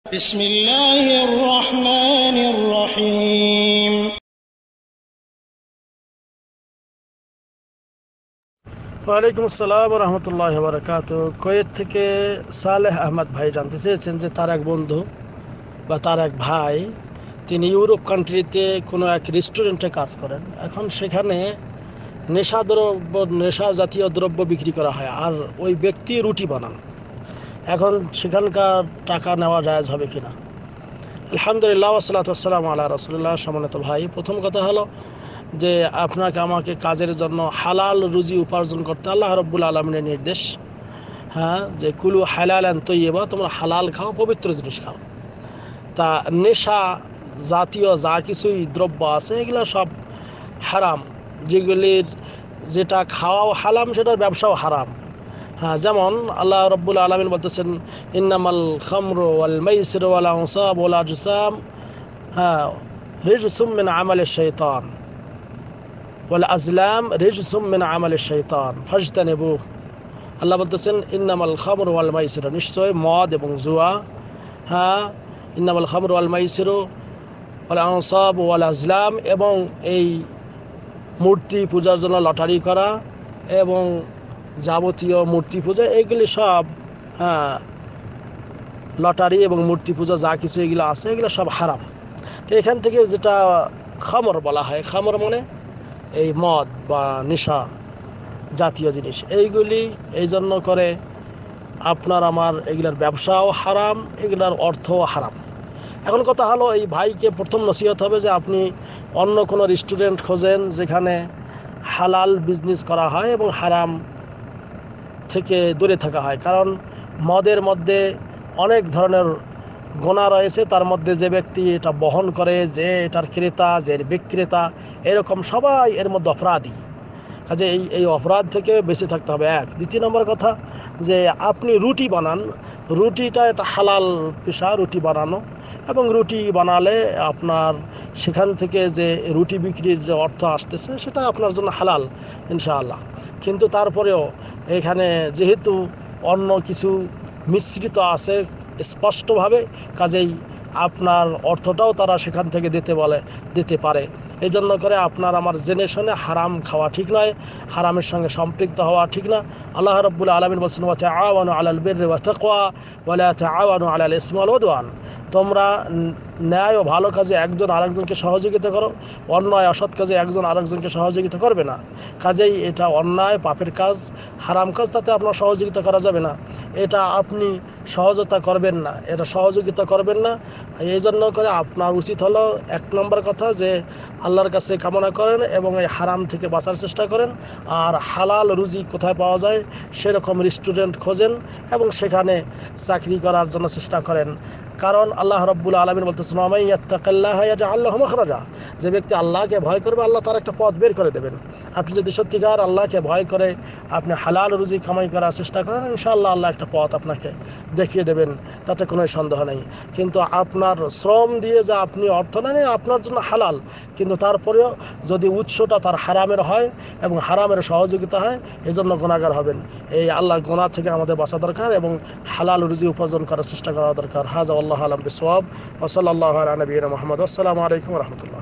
بسم الله الرحمن الرحيم ওয়ালাইকুম আসসালাম রহমতুল্লাহ বারাকাত। কুয়েত থেকে সালেহ আহমদ ভাই জানতে চেয়েছেন যে তার এক বন্ধু বা তার এক ভাই তিনি ইউরোপ কান্ট্রিতে কোনো এক রেস্টুরেন্টে কাজ করেন। এখন সেখানে নেশা জাতীয় দ্রব্য বিক্রি করা হয়, আর ওই ব্যক্তি রুটি বানান। এখন সেখানকার টাকা নেওয়া জায়েজ হবে কিনা? আলহামদুলিল্লাহ ওয়াসসালাতু ওয়াসসালামু আলা রাসূলিল্লাহ। সম্মানিত ভাই, প্রথম কথা হলো যে আপনাকে আমাকে কাজের জন্য হালাল রুজি উপার্জন করতে আল্লাহ রাব্বুল আলামিনের নির্দেশ, যে কুলু হালালান তাইয়্যিবা, তোমরা হালাল খাও, পবিত্র জিনিস খাও। তা নেশা জাতীয় যা কিছুই দ্রব্য আছে এগুলো সব হারাম। যেটা খাওয়াও হারাম, সেটার ব্যবসাও হারাম। যেমন আল্লাহ রাব্বুল আলামিন বলতেছেন, ইন্নামাল খামরু ওয়াল মাইসিরু ওয়াল আনসাব ওয়াল আজসাম রিজসুম মিন আমালিশ শাইতান ওয়াল আজলাম রিজসুম মিন আমালিশ শাইতান ফাজতানিবুহ। আল্লাহ বলতেছেন ইন্নামাল খামরু ওয়াল মাইসিরু, নিশ্চয় মদ এবং জুয়া, ইন্নামাল খামরু ওয়াল মাইসিরু ওয়াল আনসাব ওয়াল আজলাম, এবং এই মূর্তি পূজার জন্য লটারি করা এবং যাবতীয় মূর্তি পূজা, এগুলি সব লটারি এবং মূর্তি পূজা যা কিছু এগুলো আছে এগুলো সব হারাম। তো এখান থেকে যেটা খামর বলা হয়, খামর মানে এই মদ বা নেশা জাতীয় জিনিস, এইগুলি এই জন্য করে আপনার আমার এগুলার ব্যবসাও হারাম, এগুলার অর্থও হারাম। এখন কথা হলো, এই ভাইকে প্রথম নসিহত হবে যে আপনি অন্য কোনো রেস্টুরেন্ট খোঁজেন যেখানে হালাল বিজনেস করা হয় এবং হারাম থেকে দূরে থাকা হয়। কারণ মদের মধ্যে অনেক ধরনের গোনা রয়েছে, তার মধ্যে যে ব্যক্তি এটা বহন করে, যে এটার ক্রেতা, যে বিক্রেতা, এরকম সবাই এর মধ্যে অপরাধী। কাজে এই অপরাধ থেকে বেঁচে থাকতে হবে। দ্বিতীয় নম্বর কথা, যে আপনি রুটি বানান, রুটিটা এটা হালাল পেশা, রুটি বানানো, এবং রুটি বানালে আপনার সেখান থেকে যে রুটি বিক্রির যে অর্থ আসতেছে সেটা আপনার জন্য হালাল ইনশাআল্লাহ। কিন্তু তারপরেও এখানে যেহেতু অন্য কিছু মিশ্রিত আছে স্পষ্টভাবে, কাজেই আপনার অর্থটাও তারা সেখান থেকে দিতে পারে। এই জন্য করে আপনার আমার জেনে শুনে হারাম খাওয়া ঠিক নয়, হারামের সঙ্গে সম্পৃক্ত হওয়া ঠিক না। আল্লাহ রাব্বুল আলামিন বলেছেন, ওয়া তাআওয়ানু আলাল বিররি ওয়াত তাকওয়া ওয়া লা তাআওয়ানু আলাল ইসমি ওয়াল উদওয়ান। তোমরা ন্যায় ও ভালো কাজে একজন আরেকজনকে সহযোগিতা করো, অন্যায় অসৎ কাজে একজন আরেকজনকে সহযোগিতা করবে না। কাজেই এটা অন্যায় পাপের কাজ, হারাম কাজ, তাতে আপনার সহযোগিতা করা যাবে না। এটা আপনি সহযোগিতা করবেন না, এটা সহযোগিতা করবেন না। এই জন্য করে আপনার উচিত হলো, এক নম্বর কথা, যে আল্লাহর কাছে কামনা করেন এবং এই হারাম থেকে বাঁচার চেষ্টা করেন। আর হালাল রুজি কোথায় পাওয়া যায় সেরকম রেস্টুরেন্ট খোঁজেন এবং সেখানে চাকরি করার জন্য চেষ্টা করেন। কারণ আল্লাহ রাব্বুল আলামিন বলতেছেন, ওয়া মান ইয়াত্তাকিল্লাহা ইয়াজআল লাহু মাখরাজা, যে ব্যক্তি আল্লাহকে ভয় করবে আল্লাহ তার একটা পথ বের করে দেবেন। আপনি যদি সত্যিকার আল্লাহকে ভয় করে আপনি হালাল রুজি কামাই করার চেষ্টা করেন, ইনশাআল্লাহ আল্লাহ একটা পথ আপনাকে দেখিয়ে দেবেন, তাতে কোনো সন্দেহ নেই। কিন্তু আপনার শ্রম দিয়ে যা আপনি অর্থ নেন আপনার জন্য হালাল, কিন্তু তারপরেও যদি উৎসটা তার হারামের হয় এবং হারামের সহযোগিতা হয়, এজন্য গুনাহগার হবেন। এই আল্লাহ গুনাহ থেকে আমাদের বাঁচা দরকার এবং হালাল রুজি উপার্জন করার চেষ্টা করা দরকার। হাযা আল্লাহু আ'লাম বিসওয়াব ওয়া সাল্লাল্লাহু আলা নবিয়িনা মুহাম্মদ। আসসালামু আলাইকুম ওয়া রাহমাতুল্লাহ।